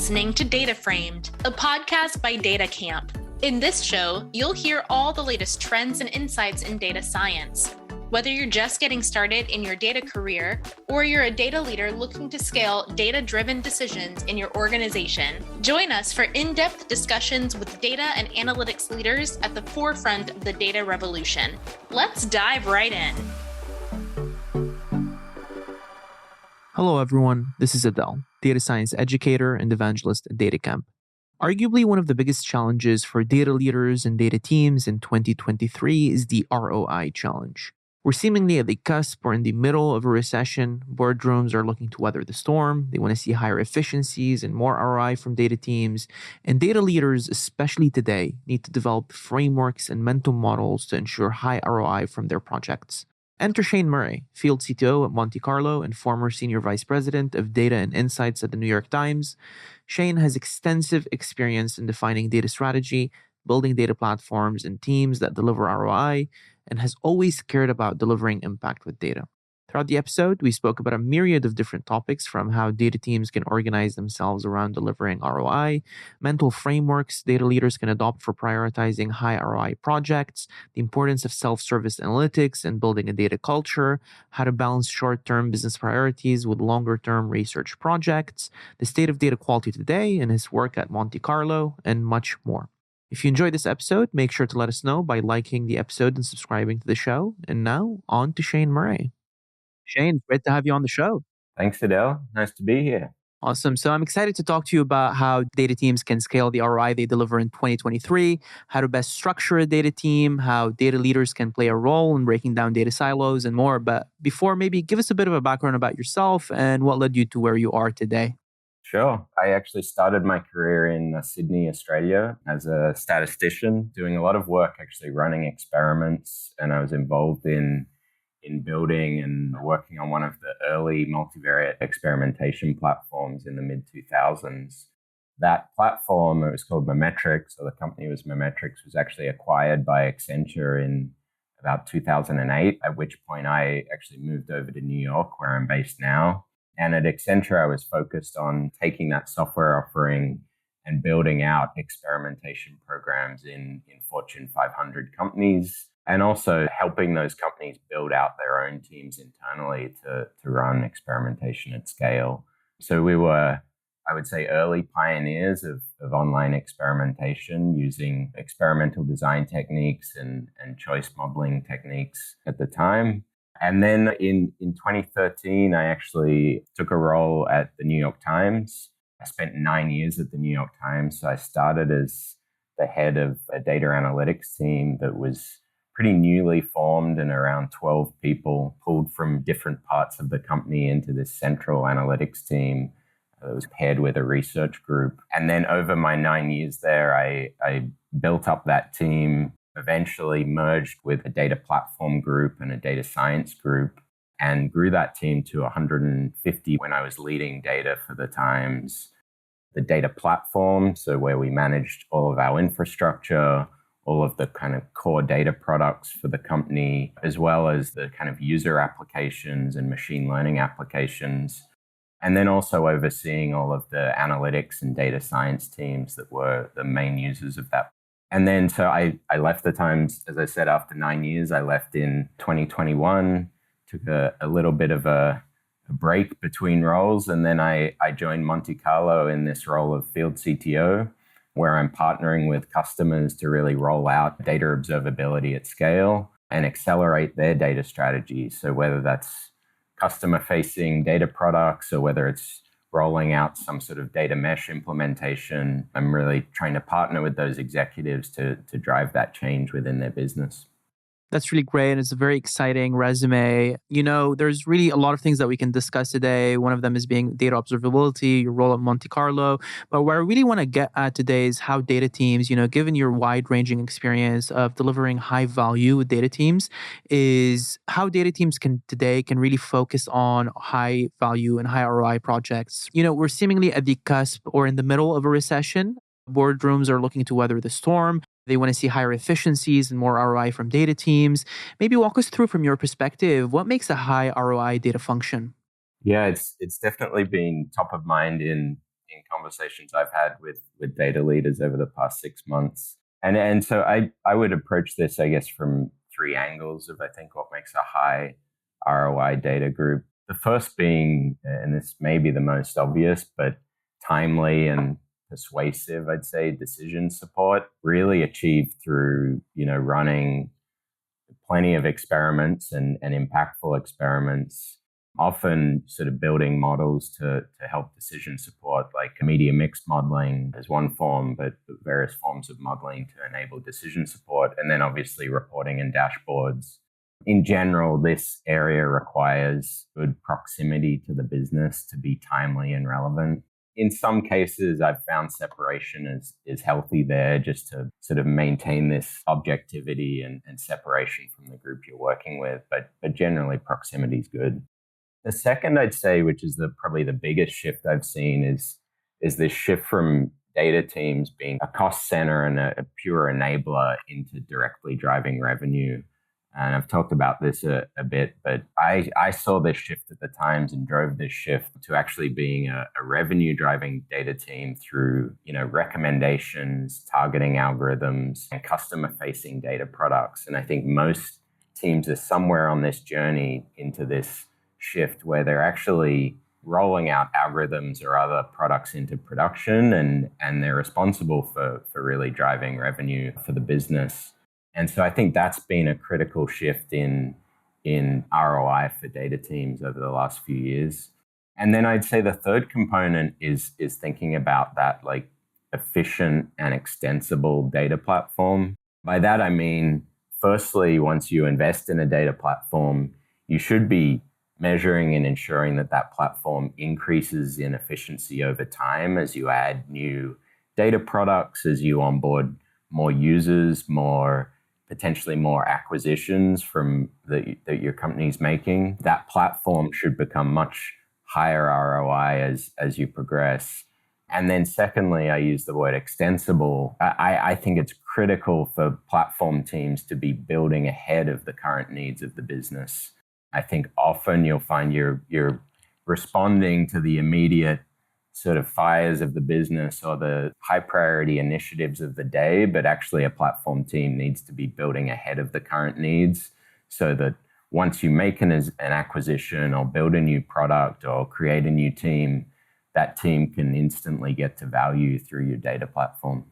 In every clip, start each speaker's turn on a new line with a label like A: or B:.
A: listening to Data Framed, a podcast by Data Camp. In this show, you'll hear all the latest trends and insights in data science. Whether you're just getting started in your data career or you're a data leader looking to scale data-driven decisions in your organization, join us for in-depth discussions with data and analytics leaders at the forefront of the data revolution. Let's dive right in.
B: Hello, everyone. This is Adele, data science educator and evangelist at Data Camp. Arguably, one of the biggest challenges for data leaders and data teams in 2023 is the ROI challenge. We're seemingly at the cusp or in the middle of a recession. Boardrooms are looking to weather the storm. They want to see higher efficiencies and more ROI from data teams. And data leaders, especially today, need to develop frameworks and mental models to ensure high ROI from their projects. Enter Shane Murray, Field CTO at Monte Carlo and former Senior Vice President of Data and Insights at the New York Times. Shane has extensive experience in defining data strategy, building data platforms and teams that deliver ROI, and has always cared about delivering impact with data. Throughout the episode, we spoke about a myriad of different topics, from how data teams can organize themselves around delivering ROI, mental frameworks data leaders can adopt for prioritizing high ROI projects, the importance of self-service analytics and building a data culture, how to balance short-term business priorities with longer-term research projects, the state of data quality today and his work at Monte Carlo, and much more. If you enjoyed this episode, make sure to let us know by liking the episode and subscribing to the show. And now, on to Shane Murray. Shane, great to have you on the show.
C: Thanks, Adele. Nice to be here.
B: Awesome. So I'm excited to talk to you about how data teams can scale the ROI they deliver in 2023, how to best structure a data team, how data leaders can play a role in breaking down data silos, and more. But before, maybe give us a bit of a background about yourself and what led you to where you are today.
C: Sure. I actually started my career in Sydney, Australia as a statistician, doing a lot of work actually running experiments, and I was involved in building and working on one of the early multivariate experimentation platforms in the mid-2000s. That platform, it was called Memetrics, so the company was Memetrics, was actually acquired by Accenture in about 2008, at which point I actually moved over to New York, where I'm based now. And at Accenture, I was focused on taking that software offering and building out experimentation programs in Fortune 500 companies, and also helping those companies build out their own teams internally to run experimentation at scale. So we were, I would say, early pioneers of online experimentation using experimental design techniques and choice modeling techniques at the time. And then in 2013, I actually took a role at the New York Times. I spent 9 years at the New York Times. So I started as the head of a data analytics team that was pretty newly formed, and around 12 people pulled from different parts of the company into this central analytics team that was paired with a research group. And then over my 9 years there, I built up that team, eventually merged with a data platform group and a data science group, and grew that team to 150 when I was leading data for the Times. The data platform, so where we managed all of our infrastructure, all of the kind of core data products for the company, as well as the kind of user applications and machine learning applications. And then also overseeing all of the analytics and data science teams that were the main users of that. And then so I left the Times, as I said, after 9 years. I left in 2021, took a little bit of a break between roles. And then I joined Monte Carlo in this role of Field CTO, where I'm partnering with customers to really roll out data observability at scale and accelerate their data strategy. So whether that's customer-facing data products or whether it's rolling out some sort of data mesh implementation, I'm really trying to partner with those executives to drive that change within their business.
B: That's really great. And it's a very exciting resume. You know, there's really a lot of things that we can discuss today. One of them is being data observability, your role at Monte Carlo. But where I really want to get at today is how data teams, you know, given your wide-ranging experience of delivering high value with data teams, is how data teams can really focus on high value and high ROI projects. You know, we're seemingly at the cusp or in the middle of a recession. Boardrooms are looking to weather the storm. They want to see higher efficiencies and more ROI from data teams. Maybe walk us through, from your perspective, what makes a high ROI data function?
C: Yeah, it's definitely been top of mind in in conversations I've had with data leaders over the past 6 months. And so I would approach this, I guess, from three angles of, I think, what makes a high ROI data group. The first being, and this may be the most obvious, but timely and persuasive, I'd say, decision support, really achieved through, running plenty of experiments and impactful experiments, often sort of building models to help decision support, like media mix modeling as one form, but various forms of modeling to enable decision support, and then obviously reporting and dashboards. In general, this area requires good proximity to the business to be timely and relevant. In some cases, I've found separation is healthy there, just to sort of maintain this objectivity and separation from the group you're working with. But generally, proximity is good. The second, I'd say, which is probably the biggest shift I've seen, is this shift from data teams being a cost center and a pure enabler into directly driving revenue. And I've talked about this a bit, but I saw this shift at the Times and drove this shift to actually being a revenue driving data team through, recommendations, targeting algorithms, and customer facing data products. And I think most teams are somewhere on this journey into this shift where they're actually rolling out algorithms or other products into production, and they're responsible for really driving revenue for the business. And so I think that's been a critical shift in ROI for data teams over the last few years. And then I'd say the third component is thinking about that like efficient and extensible data platform. By that, I mean, firstly, once you invest in a data platform, you should be measuring and ensuring that platform increases in efficiency over time as you add new data products, as you onboard more users, potentially more acquisitions from that your company's making. That platform should become much higher ROI as you progress. And then secondly, I use the word extensible. I think it's critical for platform teams to be building ahead of the current needs of the business. I think often you'll find you're responding to the immediate sort of fires of the business or the high priority initiatives of the day, but actually a platform team needs to be building ahead of the current needs so that once you make an acquisition or build a new product or create a new team, that team can instantly get to value through your data platform.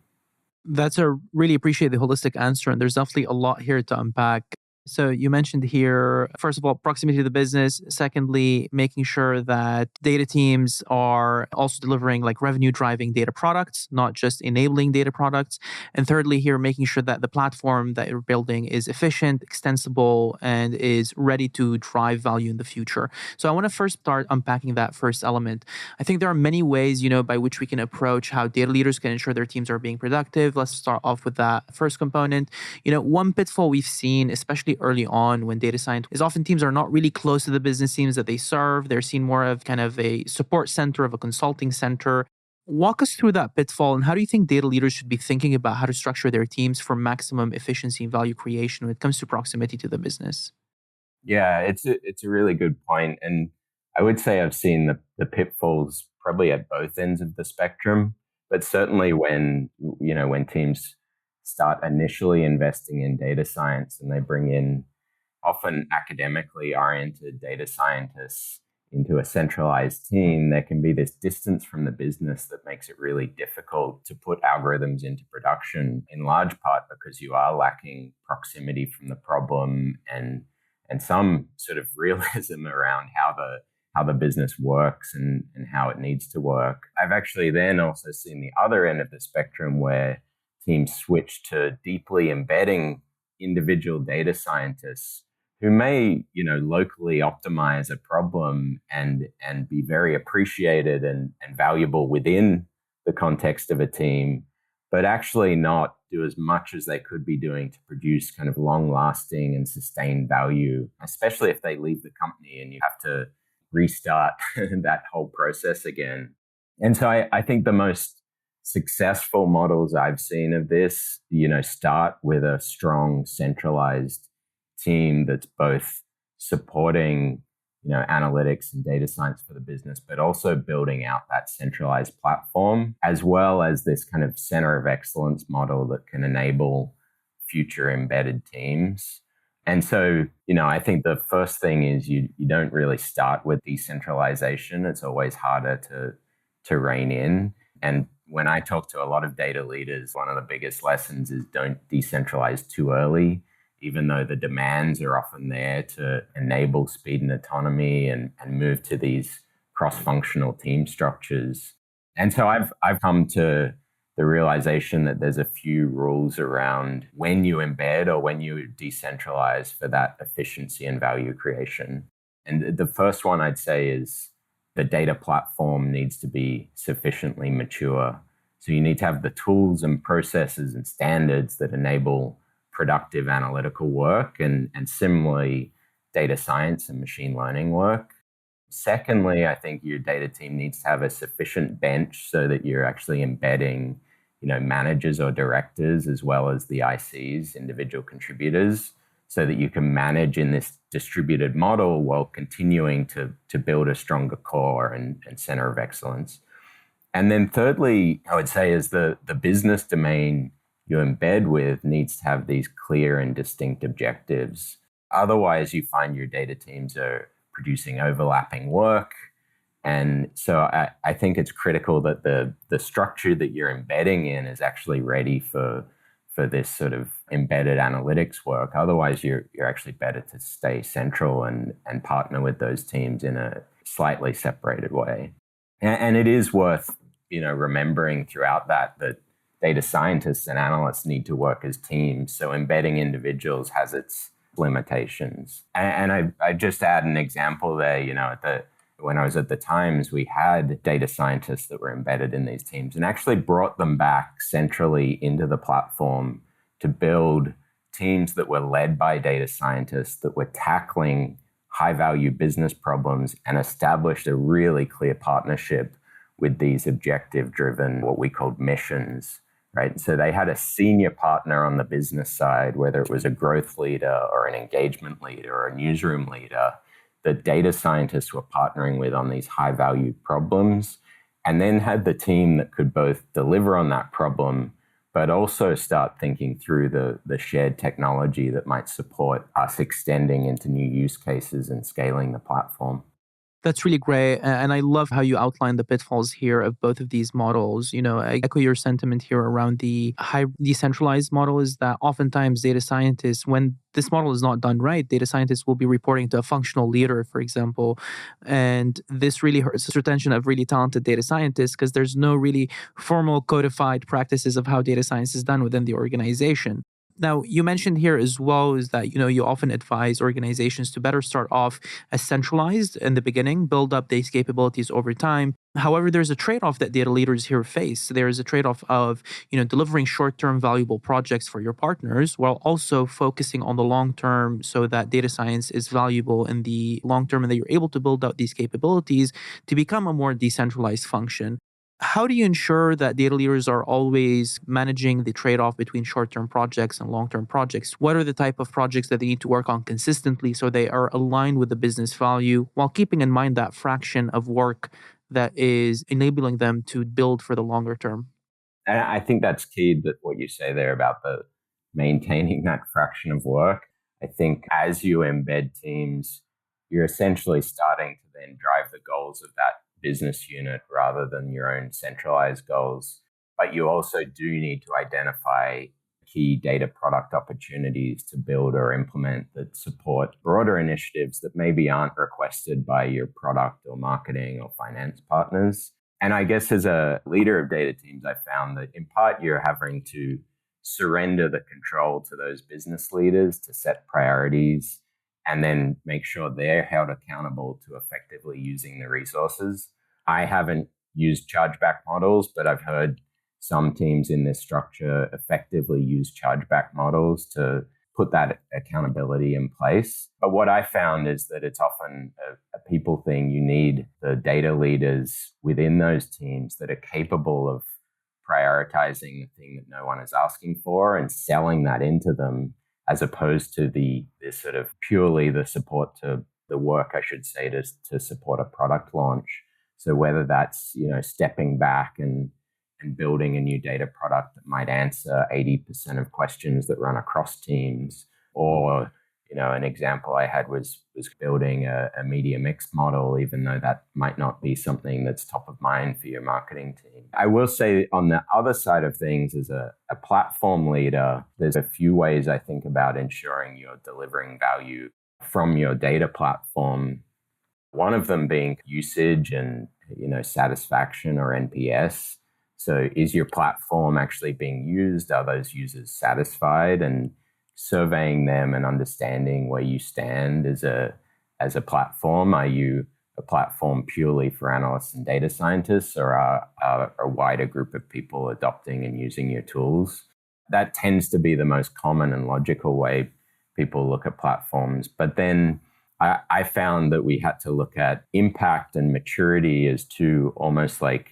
B: Really appreciate the holistic answer. And there's definitely a lot here to unpack. So you mentioned here, first of all, proximity to the business. Secondly, making sure that data teams are also delivering like revenue driving data products, not just enabling data products. And thirdly, here, making sure that the platform that you're building is efficient, extensible, and is ready to drive value in the future. So I want to first start unpacking that first element. I think there are many ways, by which we can approach how data leaders can ensure their teams are being productive. Let's start off with that first component. One pitfall we've seen, especially early on when data science is often teams are not really close to the business teams that they serve. They're seen more of kind of a support center, of a consulting center. Walk us through that pitfall, and how do you think data leaders should be thinking about how to structure their teams for maximum efficiency and value creation when it comes to proximity to the business?
C: Yeah, it's a really good point. And I would say I've seen the pitfalls probably at both ends of the spectrum, but certainly when teams start initially investing in data science and they bring in often academically oriented data scientists into a centralized team, there can be this distance from the business that makes it really difficult to put algorithms into production, in large part because you are lacking proximity from the problem and some sort of realism around how the business works and how it needs to work. I've actually then also seen the other end of the spectrum where teams switch to deeply embedding individual data scientists who may, locally optimize a problem and be very appreciated and valuable within the context of a team, but actually not do as much as they could be doing to produce kind of long-lasting and sustained value, especially if they leave the company and you have to restart that whole process again. And so I think the most successful models I've seen of this, start with a strong centralized team that's both supporting analytics and data science for the business, but also building out that centralized platform, as well as this kind of center of excellence model that can enable future embedded teams. And so, I think the first thing is you don't really start with decentralization. It's always harder to rein in. And when I talk to a lot of data leaders, one of the biggest lessons is don't decentralize too early, even though the demands are often there to enable speed and autonomy and move to these cross-functional team structures. And so I've come to the realization that there's a few rules around when you embed or when you decentralize for that efficiency and value creation. And the first one I'd say is the data platform needs to be sufficiently mature. So you need to have the tools and processes and standards that enable productive analytical work and similarly data science and machine learning work. Secondly, I think your data team needs to have a sufficient bench so that you're actually embedding managers or directors as well as the ICs, individual contributors, so that you can manage in this distributed model while continuing to build a stronger core and center of excellence. And then thirdly, I would say is the business domain you embed with needs to have these clear and distinct objectives. Otherwise, you find your data teams are producing overlapping work. And so I think it's critical that the structure that you're embedding in is actually ready for this sort of embedded analytics work. Otherwise, you're actually better to stay central and partner with those teams in a slightly separated way. And it is worth remembering throughout that data scientists and analysts need to work as teams. So embedding individuals has its limitations. And I just add an example there, when I was at the Times, we had data scientists that were embedded in these teams and actually brought them back centrally into the platform to build teams that were led by data scientists that were tackling high-value business problems and established a really clear partnership with these objective-driven, what we called missions, right? So they had a senior partner on the business side, whether it was a growth leader or an engagement leader or a newsroom leader, the data scientists were partnering with on these high-value problems, and then had the team that could both deliver on that problem, but also start thinking through the shared technology that might support us extending into new use cases and scaling the platform.
B: That's really great. And I love how you outline the pitfalls here of both of these models. I echo your sentiment here around the high decentralized model is that oftentimes data scientists, when this model is not done right, data scientists will be reporting to a functional leader, for example. And this really hurts the retention of really talented data scientists because there's no really formal codified practices of how data science is done within the organization. Now, you mentioned here as well is that, you often advise organizations to better start off as centralized in the beginning, build up these capabilities over time. However, there's a trade-off that data leaders here face. There is a trade-off of, delivering short-term valuable projects for your partners while also focusing on the long term so that data science is valuable in the long term and that you're able to build out these capabilities to become a more decentralized function. How do you ensure that data leaders are always managing the trade-off between short-term projects and long-term projects? What are the type of projects that they need to work on consistently so they are aligned with the business value while keeping in mind that fraction of work that is enabling them to build for the longer term?
C: And I think that's key, that what you say there about the maintaining that fraction of work. I think as you embed teams, you're essentially starting to then drive the goals of that business unit rather than your own centralized goals. But you also do need to identify key data product opportunities to build or implement that support broader initiatives that maybe aren't requested by your product or marketing or finance partners. And I guess as a leader of data teams, I found that in part you're having to surrender the control to those business leaders to set priorities and then make sure they're held accountable to effectively using the resources. I haven't used chargeback models, but I've heard some teams in this structure effectively use chargeback models to put that accountability in place. But what I found is that it's often a people thing. You need the data leaders within those teams that are capable of prioritizing the thing that no one is asking for and selling that into them, as opposed to the sort of purely the support to the work, I should say, to support a product launch. So whether that's, stepping back and building a new data product that might answer 80% of questions that run across teams, or an example I had was building a media mix model, even though that might not be something that's top of mind for your marketing team. I will say on the other side of things, as a platform leader, there's a few ways I think about ensuring you're delivering value from your data platform. One of them being usage and, satisfaction, or NPS. So is your platform actually being used? Are those users satisfied? And surveying them and understanding where you stand as a platform. Are you a platform purely for analysts and data scientists, or are a wider group of people adopting and using your tools? That tends to be the most common and logical way people look at platforms. But then I found that we had to look at impact and maturity as two almost like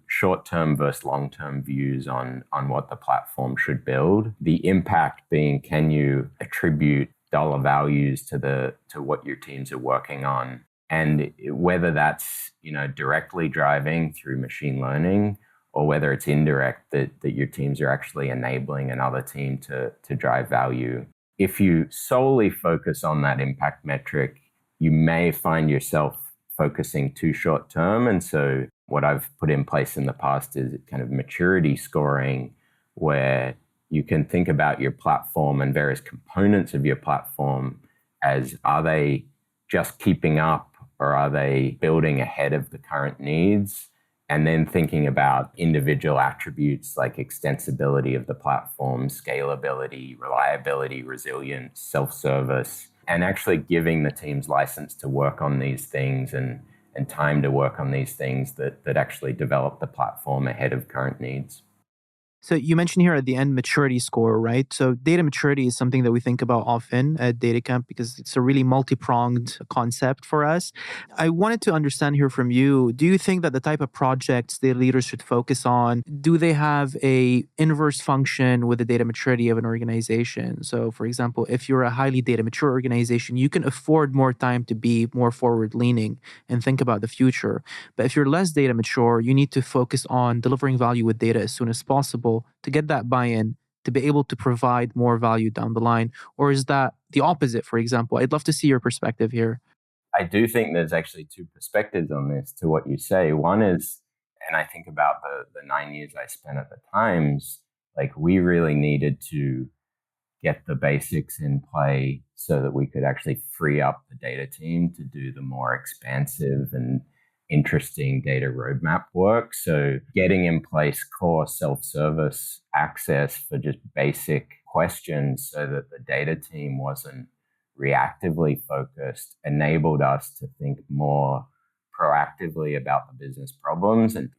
C: short-term versus long-term views on what the platform should build. The impact being, can you attribute dollar values to what your teams are working on? And whether that's, directly driving through machine learning, or whether it's indirect, that your teams are actually enabling another team to drive value. If you solely focus on that impact metric, you may find yourself focusing too short term. And so what I've put in place in the past is kind of maturity scoring, where you can think about your platform and various components of your platform as, are they just keeping up, or are they building ahead of the current needs? And then thinking about individual attributes like extensibility of the platform, scalability, reliability, resilience, self-service, and actually giving the teams license to work on these things and time to work on these things that actually develop the platform ahead of current needs.
B: So you mentioned here at the end maturity score, right? So data maturity is something that we think about often at DataCamp because it's a really multi-pronged concept for us. I wanted to understand here from you, do you think that the type of projects data leaders should focus on, do they have a inverse function with the data maturity of an organization? So for example, if you're a highly data mature organization, you can afford more time to be more forward-leaning and think about the future. But if you're less data mature, you need to focus on delivering value with data as soon as possible to get that buy-in, to be able to provide more value down the line? Or is that the opposite, for example? I'd love to see your perspective here.
C: I do think there's actually two perspectives on this to what you say. One is, and I think about the 9 years I spent at the Times, like we really needed to get the basics in play so that we could actually free up the data team to do the more expansive and interesting data roadmap work. So getting in place core self-service access for just basic questions so that the data team wasn't reactively focused enabled us to think more proactively about the business problems and,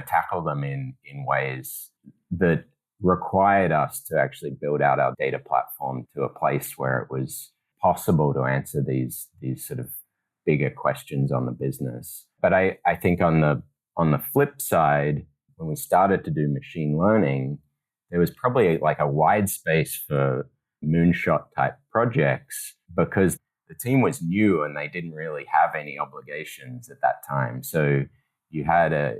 C: tackle them in ways that required us to actually build out our data platform to a place where it was possible to answer these sort of bigger questions on the business. But I think on the flip side, when we started to do machine learning, there was probably like a wide space for moonshot type projects because the team was new and they didn't really have any obligations at that time. So you had a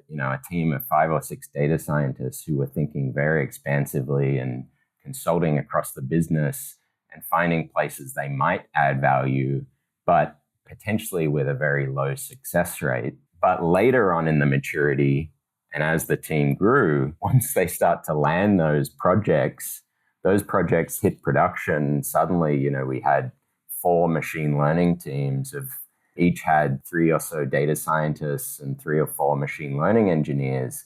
C: team of 5 or 6 data scientists who were thinking very expansively and consulting across the business and finding places they might add value, but potentially with a very low success rate. But later on in the maturity, and as the team grew, once they start to land those projects hit production. Suddenly, we had 4 machine learning teams of each had 3 or so data scientists and 3 or 4 machine learning engineers.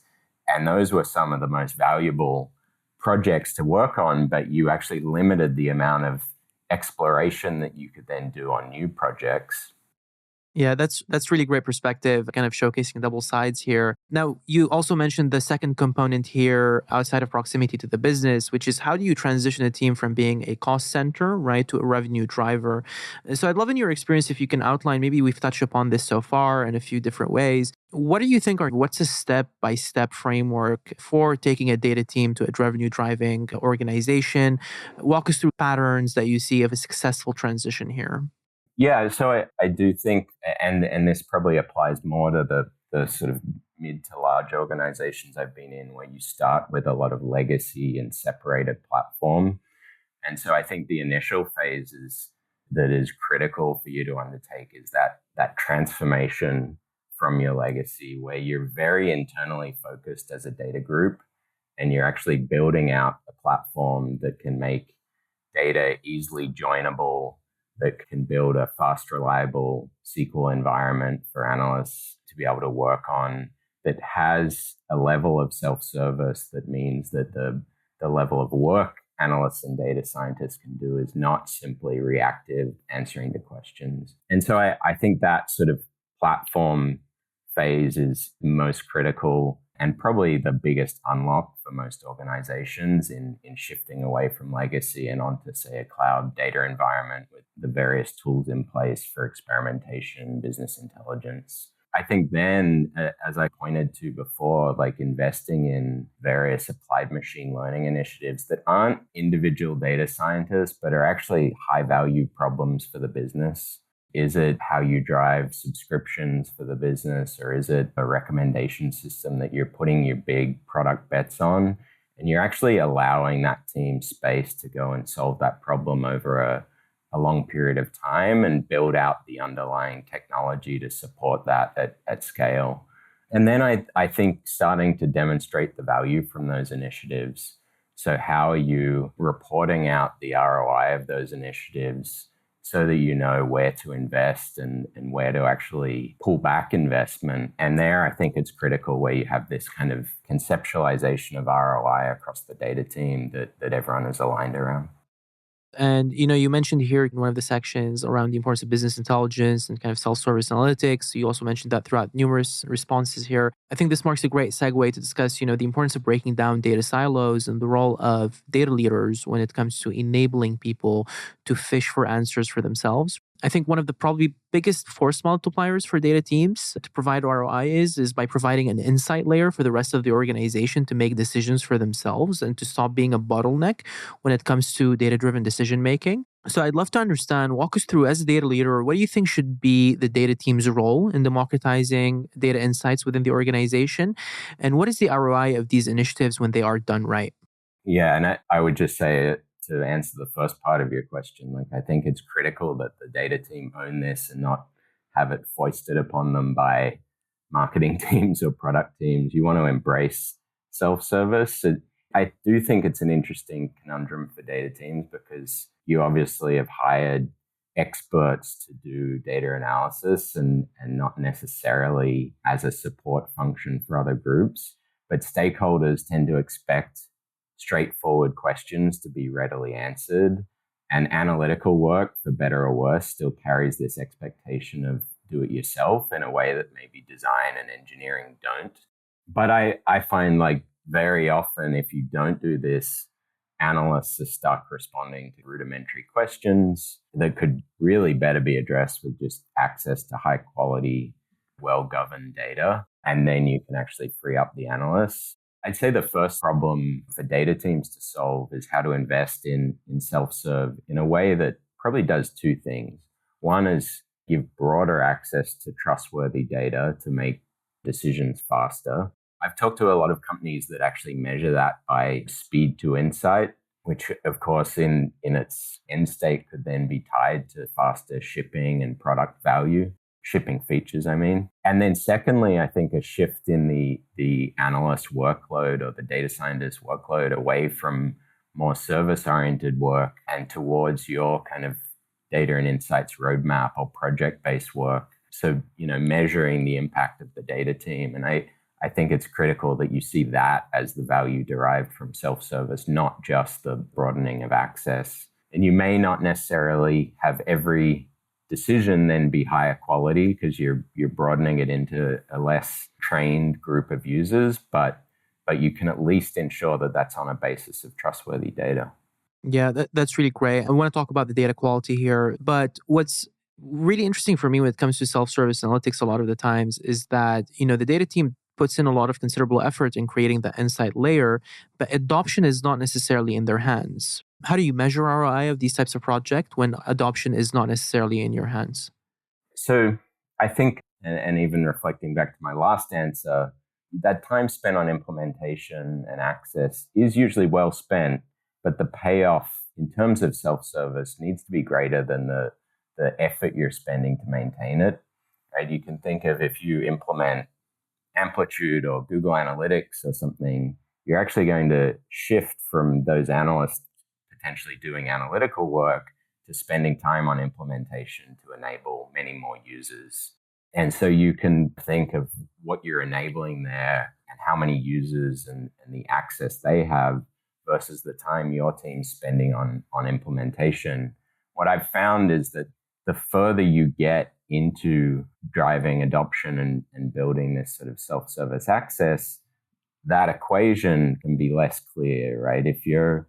C: And those were some of the most valuable projects to work on, but you actually limited the amount of exploration that you could then do on new projects.
B: Yeah, that's really great perspective, kind of showcasing double sides here. Now, you also mentioned the second component here outside of proximity to the business, which is how do you transition a team from being a cost center, right, to a revenue driver? So I'd love in your experience if you can outline, maybe we've touched upon this so far in a few different ways. What do you think what's a step-by-step framework for taking a data team to a revenue driving organization? Walk us through patterns that you see of a successful transition here.
C: Yeah, so I do think, and this probably applies more to the sort of mid to large organizations I've been in, where you start with a lot of legacy and separated platform. And so I think the initial phases that is critical for you to undertake is that transformation from your legacy, where you're very internally focused as a data group, and you're actually building out a platform that can make data easily joinable, that can build a fast, reliable SQL environment for analysts to be able to work on, that has a level of self-service that means that the level of work analysts and data scientists can do is not simply reactive answering to questions. And so I think that sort of platform phase is most critical and probably the biggest unlock for most organizations in shifting away from legacy and onto, say, a cloud data environment with the various tools in place for experimentation, business intelligence. I think then, as I pointed to before, like investing in various applied machine learning initiatives that aren't individual data scientists, but are actually high value problems for the business. Is it how you drive subscriptions for the business, or is it a recommendation system that you're putting your big product bets on? And you're actually allowing that team space to go and solve that problem over a long period of time and build out the underlying technology to support that at scale. And then I think starting to demonstrate the value from those initiatives. So how are you reporting out the ROI of those initiatives so that you know where to invest and where to actually pull back investment? And there, I think it's critical where you have this kind of conceptualization of ROI across the data team that everyone is aligned around.
B: And, you mentioned here in one of the sections around the importance of business intelligence and kind of self-service analytics. You also mentioned that throughout numerous responses here. I think this marks a great segue to discuss, the importance of breaking down data silos and the role of data leaders when it comes to enabling people to fish for answers for themselves. I think one of the probably biggest force multipliers for data teams to provide ROI is by providing an insight layer for the rest of the organization to make decisions for themselves and to stop being a bottleneck when it comes to data-driven decision making. So I'd love to understand, walk us through, as a data leader, what do you think should be the data team's role in democratizing data insights within the organization? And what is the ROI of these initiatives when they are done right?
C: Yeah, and I would just say, to answer the first part of your question, like, I think it's critical that the data team own this and not have it foisted upon them by marketing teams or product teams. You want to embrace self-service. So I do think it's an interesting conundrum for data teams, because you obviously have hired experts to do data analysis and not necessarily as a support function for other groups. But stakeholders tend to expect straightforward questions to be readily answered. And analytical work, for better or worse, still carries this expectation of do it yourself in a way that maybe design and engineering don't. But I find, like, very often, if you don't do this, analysts are stuck responding to rudimentary questions that could really better be addressed with just access to high quality, well-governed data. And then you can actually free up the analysts. I'd say the first problem for data teams to solve is how to invest in self-serve in a way that probably does two things. One is give broader access to trustworthy data to make decisions faster. I've talked to a lot of companies that actually measure that by speed to insight, which, of course, in its end state could then be tied to faster shipping and product value. Shipping features, I mean. And then secondly, I think a shift in the analyst workload or the data scientist workload away from more service-oriented work and towards your kind of data and insights roadmap or project-based work. So, measuring the impact of the data team. And I think it's critical that you see that as the value derived from self-service, not just the broadening of access. And you may not necessarily have every decision then be higher quality because you're broadening it into a less trained group of users, but you can at least ensure that that's on a basis of trustworthy data.
B: Yeah, that's really great. I want to talk about the data quality here, but what's really interesting for me when it comes to self-service analytics a lot of the times is that, the data team puts in a lot of considerable effort in creating the insight layer, but adoption is not necessarily in their hands. How do you measure ROI of these types of projects when adoption is not necessarily in your hands?
C: So I think, and even reflecting back to my last answer, that time spent on implementation and access is usually well spent, but the payoff in terms of self-service needs to be greater than the effort you're spending to maintain it. Right? You can think of if you implement Amplitude or Google Analytics or something, you're actually going to shift from those analysts potentially doing analytical work to spending time on implementation to enable many more users. And so you can think of what you're enabling there and how many users and the access they have versus the time your team's spending on implementation. What I've found is that the further you get into driving adoption and building this sort of self-service access, that equation can be less clear, right? If you're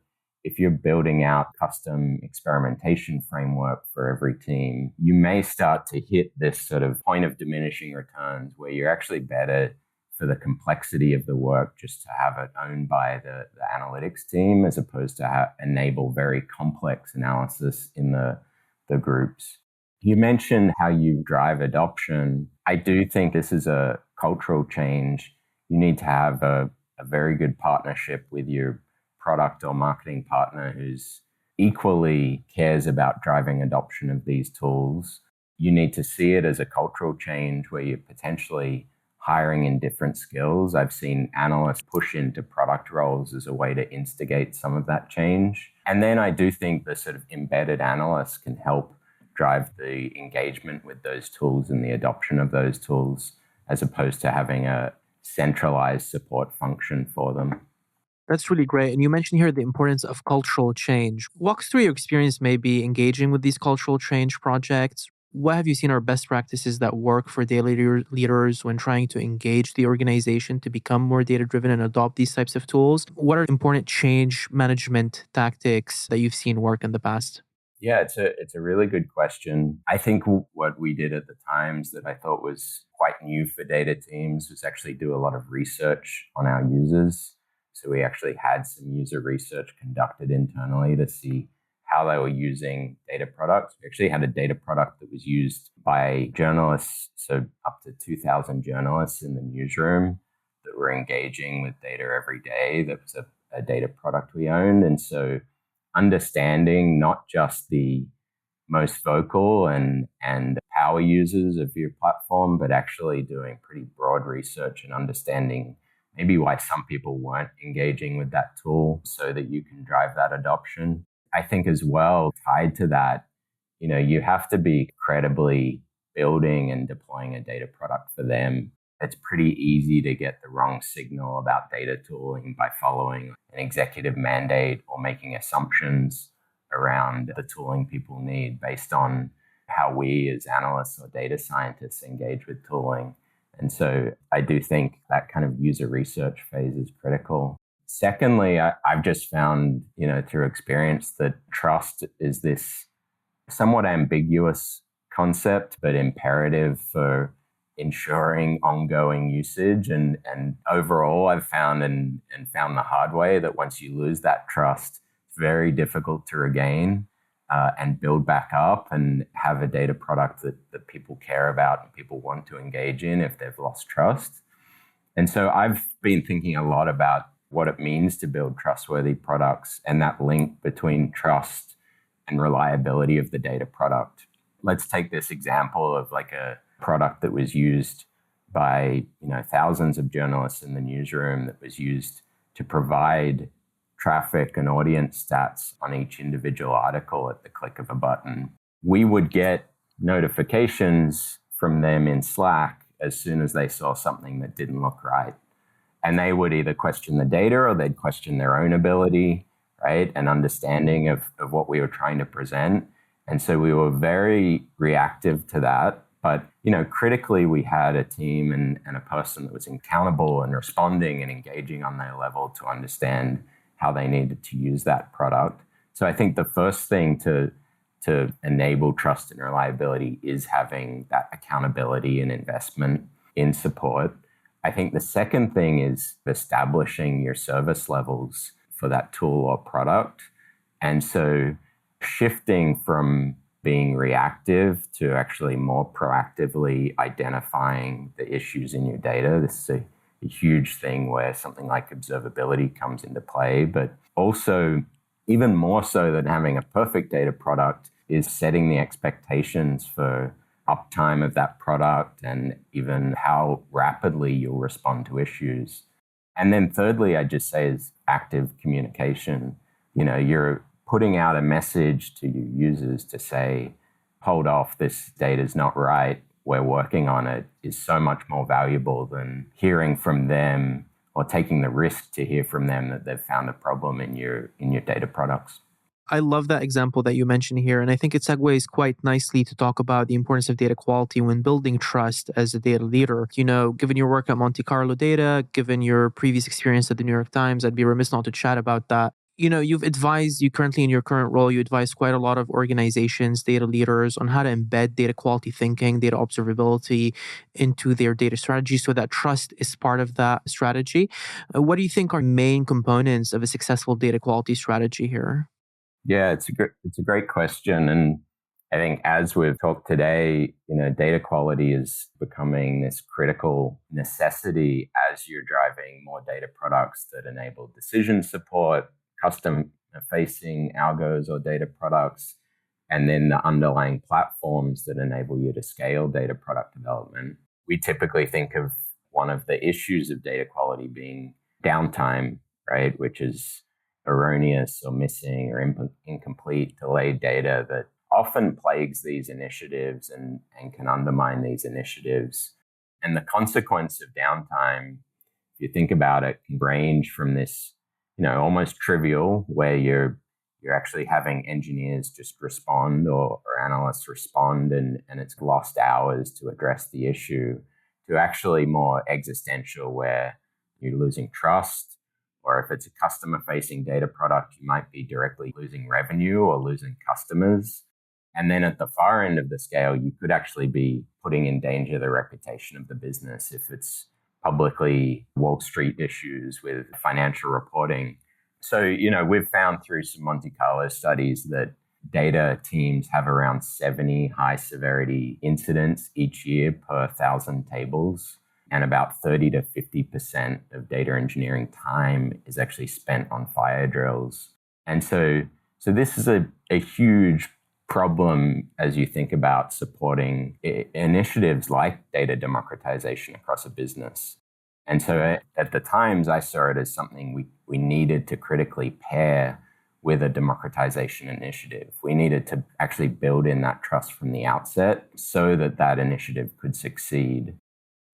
C: building out custom experimentation framework for every team, you may start to hit this sort of point of diminishing returns where you're actually better for the complexity of the work just to have it owned by the analytics team as opposed to enable very complex analysis in the groups. You mentioned how you drive adoption. I do think this is a cultural change. You need to have a very good partnership with your product or marketing partner who's equally cares about driving adoption of these tools. You need to see it as a cultural change where you're potentially hiring in different skills. I've seen analysts push into product roles as a way to instigate some of that change. And then I do think the sort of embedded analysts can help drive the engagement with those tools and the adoption of those tools as opposed to having a centralized support function for them.
B: That's really great. And you mentioned here the importance of cultural change. Walk us through your experience maybe engaging with these cultural change projects. What have you seen are best practices that work for data leaders when trying to engage the organization to become more data-driven and adopt these types of tools? What are important change management tactics that you've seen work in the past?
C: Yeah, it's a really good question. I think what we did at the times that I thought was quite new for data teams was actually do a lot of research on our users. So we actually had some user research conducted internally to see how they were using data products. We actually had a data product that was used by journalists, so up to 2,000 journalists in the newsroom that were engaging with data every day. That was a data product we owned. And so understanding not just the most vocal and power users of your platform, but actually doing pretty broad research and understanding maybe why some people weren't engaging with that tool so that you can drive that adoption. I think as well, tied to that, you have to be credibly building and deploying a data product for them. It's pretty easy to get the wrong signal about data tooling by following an executive mandate or making assumptions around the tooling people need based on how we as analysts or data scientists engage with tooling. And so I do think that kind of user research phase is critical. Secondly, I've just found, through experience that trust is this somewhat ambiguous concept, but imperative for ensuring ongoing usage. And overall, I've found and found the hard way that once you lose that trust, it's very difficult to regain and build back up and have a data product that people care about and people want to engage in if they've lost trust. And so I've been thinking a lot about what it means to build trustworthy products and that link between trust and reliability of the data product. Let's take this example of like a product that was used by thousands of journalists in the newsroom that was used to provide traffic and audience stats on each individual article at the click of a button. We would get notifications from them in Slack as soon as they saw something that didn't look right. And they would either question the data or they'd question their own ability, right, and understanding of what we were trying to present. And so we were very reactive to that. But, critically, we had a team and a person that was accountable and responding and engaging on their level to understand how they needed to use that product. So I think the first thing to enable trust and reliability is having that accountability and investment in support. I think the second thing is establishing your service levels for that tool or product And so shifting from being reactive to actually more proactively identifying the issues in your data. This is a huge thing where something like observability comes into play, but also even more so than having a perfect data product is setting the expectations for uptime of that product and even how rapidly you'll respond to issues. And then thirdly, I just say is active communication. You're putting out a message to your users to say, hold off, this data is not right, we're working on it, is so much more valuable than hearing from them or taking the risk to hear from them that they've found a problem in your data products.
B: I love that example that you mentioned here. And I think it segues quite nicely to talk about the importance of data quality when building trust as a data leader. Given your work at Monte Carlo Data, given your previous experience at the New York Times, I'd be remiss not to chat about that. You currently in your current role, you advise quite a lot of organizations, data leaders on how to embed data quality thinking, data observability into their data strategy so that trust is part of that strategy. What do you think are main components of a successful data quality strategy here?
C: Yeah, it's a great question. And I think as we've talked today, data quality is becoming this critical necessity as you're driving more data products that enable decision support, custom facing algos or data products, and then the underlying platforms that enable you to scale data product development. We typically think of one of the issues of data quality being downtime, right? Which is erroneous or missing or incomplete, delayed data that often plagues these initiatives and can undermine these initiatives. And the consequence of downtime, if you think about it, can range from this almost trivial, where you're actually having engineers just respond or analysts respond and it's lost hours to address the issue, to actually more existential, where you're losing trust, or if it's a customer-facing data product, you might be directly losing revenue or losing customers. And then at the far end of the scale, you could actually be putting in danger the reputation of the business if it's publicly Wall Street issues with financial reporting. So, we've found through some Monte Carlo studies that data teams have around 70 high severity incidents each year per 1,000 tables. And about 30 to 50% of data engineering time is actually spent on fire drills. And so this is a huge problem as you think about supporting initiatives like data democratization across a business. And so at the Times, I saw it as something we needed to critically pair with a democratization initiative. We needed to actually build in that trust from the outset so that initiative could succeed.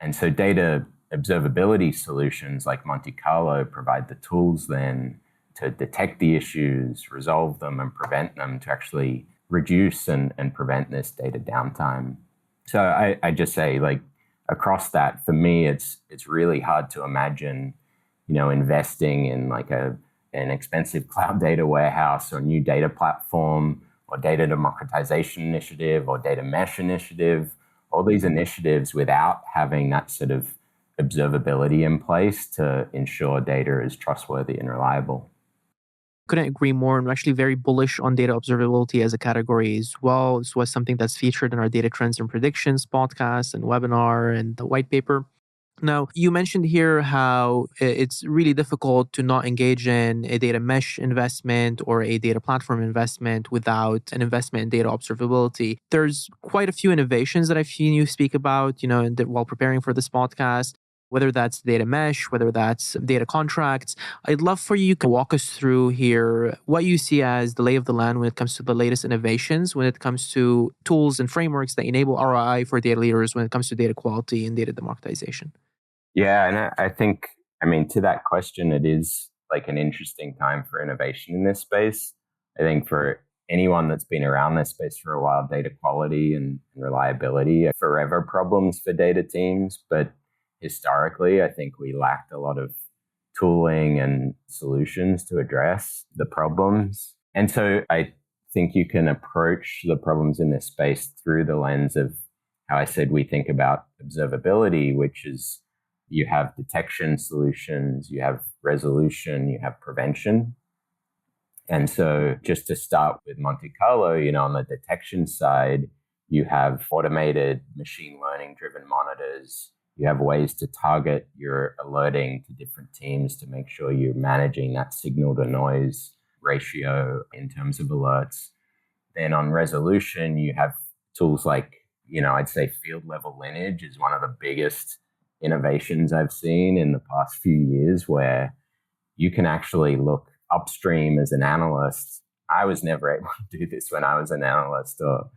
C: And so data observability solutions like Monte Carlo provide the tools then to detect the issues, resolve them, and prevent them, to actually reduce and prevent this data downtime. So I just say, across that, for me, it's really hard to imagine, investing in an expensive cloud data warehouse or new data platform or data democratization initiative or data mesh initiative, all these initiatives without having that sort of observability in place to ensure data is trustworthy and reliable.
B: Couldn't agree more. I'm actually very bullish on data observability as a category as well. This was something that's featured in our Data Trends and Predictions podcast and webinar and the white paper. Now, you mentioned here how it's really difficult to not engage in a data mesh investment or a data platform investment without an investment in data observability. There's quite a few innovations that I've seen you speak about, while preparing for this podcast, whether that's data mesh, whether that's data contracts. I'd love for you to walk us through here what you see as the lay of the land when it comes to the latest innovations, when it comes to tools and frameworks that enable ROI for data leaders when it comes to data quality and data democratization.
C: Yeah, and I think, to that question, it is an interesting time for innovation in this space. I think for anyone that's been around this space for a while, data quality and reliability are forever problems for data teams. But historically, I think we lacked a lot of tooling and solutions to address the problems. And so I think you can approach the problems in this space through the lens of how I said we think about observability, which is you have detection solutions, you have resolution, you have prevention. And so just to start with Monte Carlo, on the detection side, you have automated machine learning driven monitors. You have ways to target your alerting to different teams to make sure you're managing that signal to noise ratio in terms of alerts. Then on resolution, you have tools like, I'd say field level lineage is one of the biggest innovations I've seen in the past few years, where you can actually look upstream as an analyst. I was never able to do this when I was an analyst or,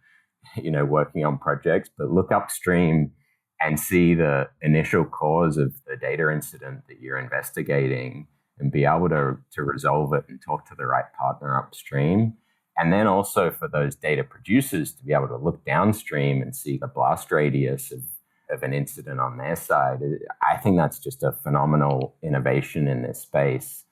C: working on projects, but look upstream and see the initial cause of the data incident that you're investigating and be able to resolve it and talk to the right partner upstream. And then also for those data producers to be able to look downstream and see the blast radius of an incident on their side. I think that's just a phenomenal innovation in this space.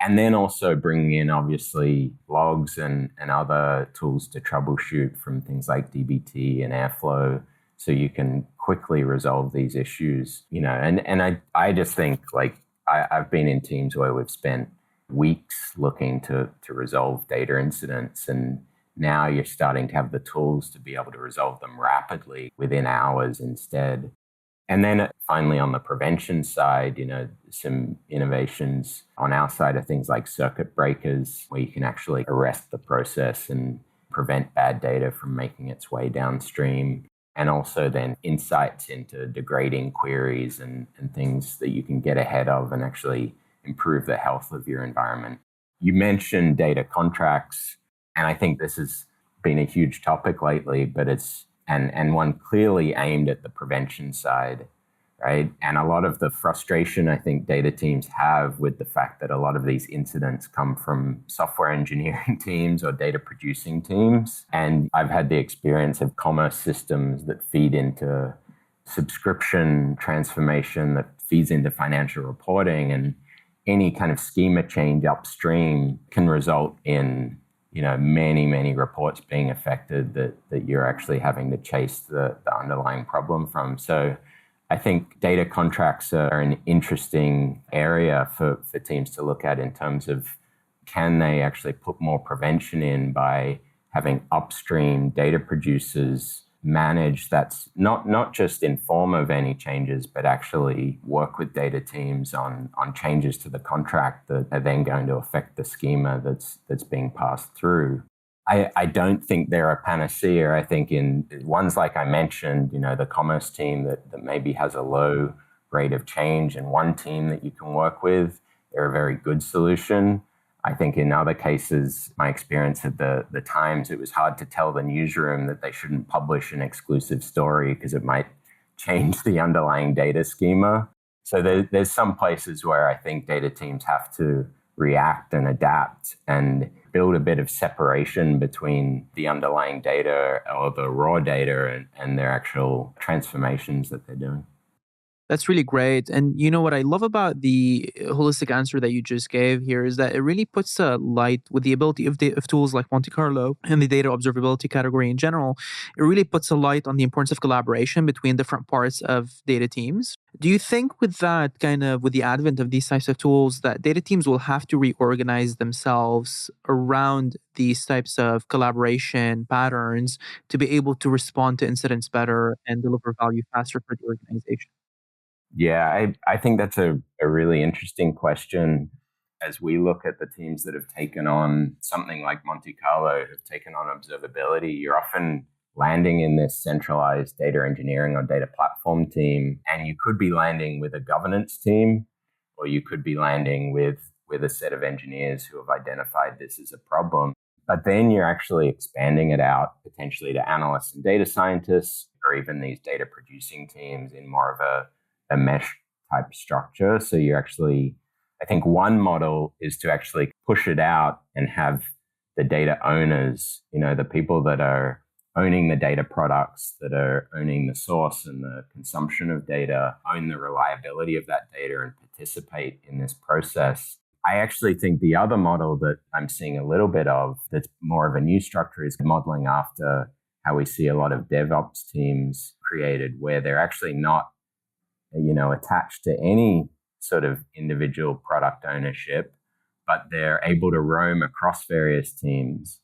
C: And then also bringing in, obviously, logs and other tools to troubleshoot from things like dbt and Airflow, so you can quickly resolve these issues. And I just think, like, I've been in teams where we've spent weeks looking to resolve data incidents, and now you're starting to have the tools to be able to resolve them rapidly within hours instead. And then finally, on the prevention side, some innovations on our side of things like circuit breakers, where you can actually arrest the process and prevent bad data from making its way downstream. And also then insights into degrading queries and things that you can get ahead of and actually improve the health of your environment. You mentioned data contracts, and I think this has been a huge topic lately, but it's and one clearly aimed at the prevention side, right? And a lot of the frustration I think data teams have with the fact that a lot of these incidents come from software engineering teams or data producing teams. And I've had the experience of commerce systems that feed into subscription transformation, that feeds into financial reporting, and any kind of schema change upstream can result in many reports being affected that you're actually having to chase the underlying problem from. So I think data contracts are an interesting area for teams to look at in terms of, can they actually put more prevention in by having upstream data producers manage that's not just inform of any changes, but actually work with data teams on changes to the contract that are then going to affect the schema that's being passed through. I don't think they're a panacea. I think in ones like I mentioned, the commerce team that maybe has a low rate of change, and one team that you can work with, they're a very good solution. I think in other cases, my experience at the Times, it was hard to tell the newsroom that they shouldn't publish an exclusive story because it might change the underlying data schema. So there's some places where I think data teams have to react and adapt and build a bit of separation between the underlying data or the raw data and their actual transformations that they're doing.
B: That's really great. And what I love about the holistic answer that you just gave here is that it really puts a light with the ability of tools like Monte Carlo and the data observability category in general. It really puts a light on the importance of collaboration between different parts of data teams. Do you think with that with the advent of these types of tools, that data teams will have to reorganize themselves around these types of collaboration patterns to be able to respond to incidents better and deliver value faster for the organization?
C: Yeah, I think that's a really interesting question. As we look at the teams that have taken on something like Monte Carlo, have taken on observability, you're often landing in this centralized data engineering or data platform team. And you could be landing with a governance team, or you could be landing with a set of engineers who have identified this as a problem. But then you're actually expanding it out potentially to analysts and data scientists, or even these data producing teams in more of a mesh type structure. So you actually, I think one model is to actually push it out and have the data owners, the people that are owning the data products, that are owning the source and the consumption of data, own the reliability of that data and participate in this process. I actually think the other model that I'm seeing a little bit of that's more of a new structure is modeling after how we see a lot of DevOps teams created, where they're actually not attached to any sort of individual product ownership, but they're able to roam across various teams.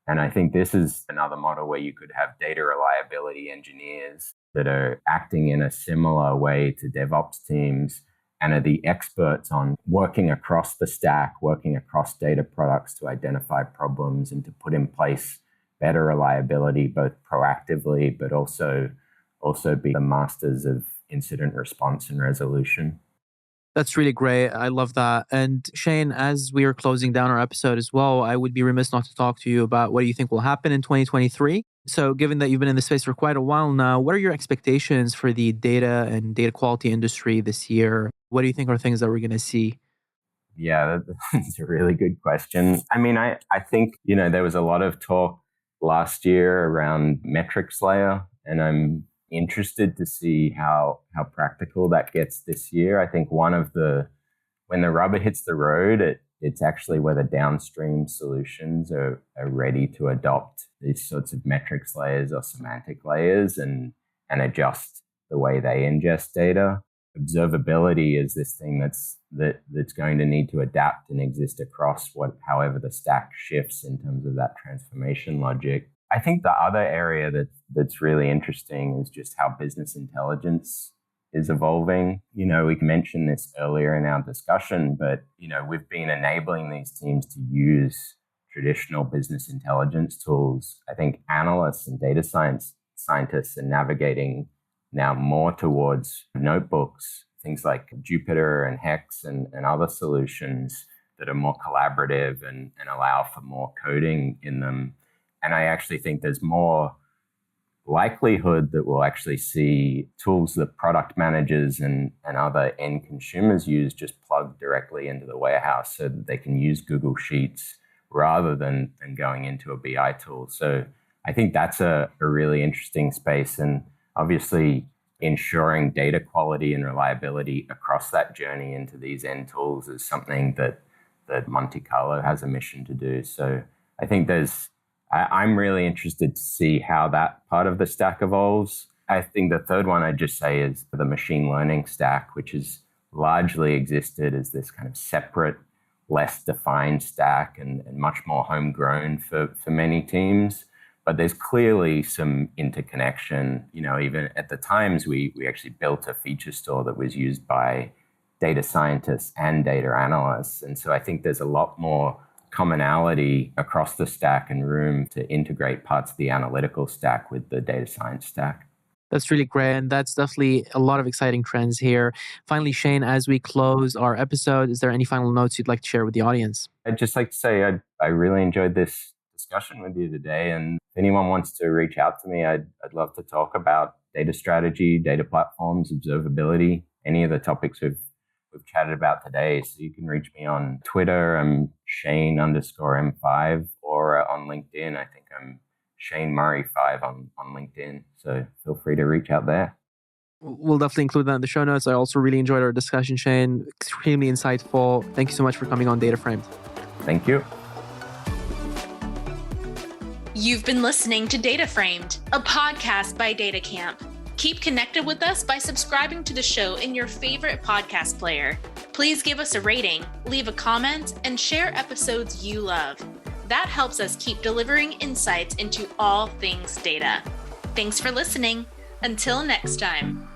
C: And I think this is another model where you could have data reliability engineers that are acting in a similar way to DevOps teams and are the experts on working across the stack, working across data products to identify problems and to put in place better reliability, both proactively, but also be the masters of incident response and resolution.
B: That's really great. I love that. And Shane, as we are closing down our episode as well, I would be remiss not to talk to you about what do you think will happen in 2023. So given that you've been in the space for quite a while now, what are your expectations for the data and data quality industry this year? What do you think are things that we're going to see?
C: Yeah, that's a really good question. I mean, I think, there was a lot of talk last year around metrics layer, and I'm interested to see how practical that gets this year. I think when the rubber hits the road, it's actually whether downstream solutions are ready to adopt these sorts of metrics layers or semantic layers and adjust the way they ingest data. Observability is this thing that's going to need to adapt and exist across however the stack shifts in terms of that transformation logic. I think the other area that's really interesting is just how business intelligence is evolving. We mentioned this earlier in our discussion, but we've been enabling these teams to use traditional business intelligence tools. I think analysts and data scientists are navigating now more towards notebooks, things like Jupyter and Hex and other solutions that are more collaborative and allow for more coding in them. And I actually think there's more likelihood that we'll actually see tools that product managers and other end consumers use just plug directly into the warehouse so that they can use Google Sheets rather than going into a BI tool. So I think that's a really interesting space. And obviously, ensuring data quality and reliability across that journey into these end tools is something that Monte Carlo has a mission to do. So I think I'm really interested to see how that part of the stack evolves. I think the third one I'd just say is the machine learning stack, which has largely existed as this kind of separate, less defined stack and much more homegrown for many teams. But there's clearly some interconnection. Even at the times, we actually built a feature store that was used by data scientists and data analysts. And so I think there's a lot more commonality across the stack and room to integrate parts of the analytical stack with the data science stack.
B: That's really great. And that's definitely a lot of exciting trends here. Finally, Shane, as we close our episode, is there any final notes you'd like to share with the audience?
C: I'd just like to say I really enjoyed this discussion with you today. And if anyone wants to reach out to me, I'd love to talk about data strategy, data platforms, observability, any of the topics we've chatted about today. So you can reach me on Twitter. I'm Shane_M5 or on LinkedIn. I think I'm Shane Murray 5 on LinkedIn. So feel free to reach out there.
B: We'll definitely include that in the show notes. I also really enjoyed our discussion, Shane. Extremely insightful. Thank you so much for coming on Data Framed.
C: Thank you.
A: You've been listening to Data Framed, a podcast by DataCamp. Keep connected with us by subscribing to the show in your favorite podcast player. Please give us a rating, leave a comment, and share episodes you love. That helps us keep delivering insights into all things data. Thanks for listening. Until next time.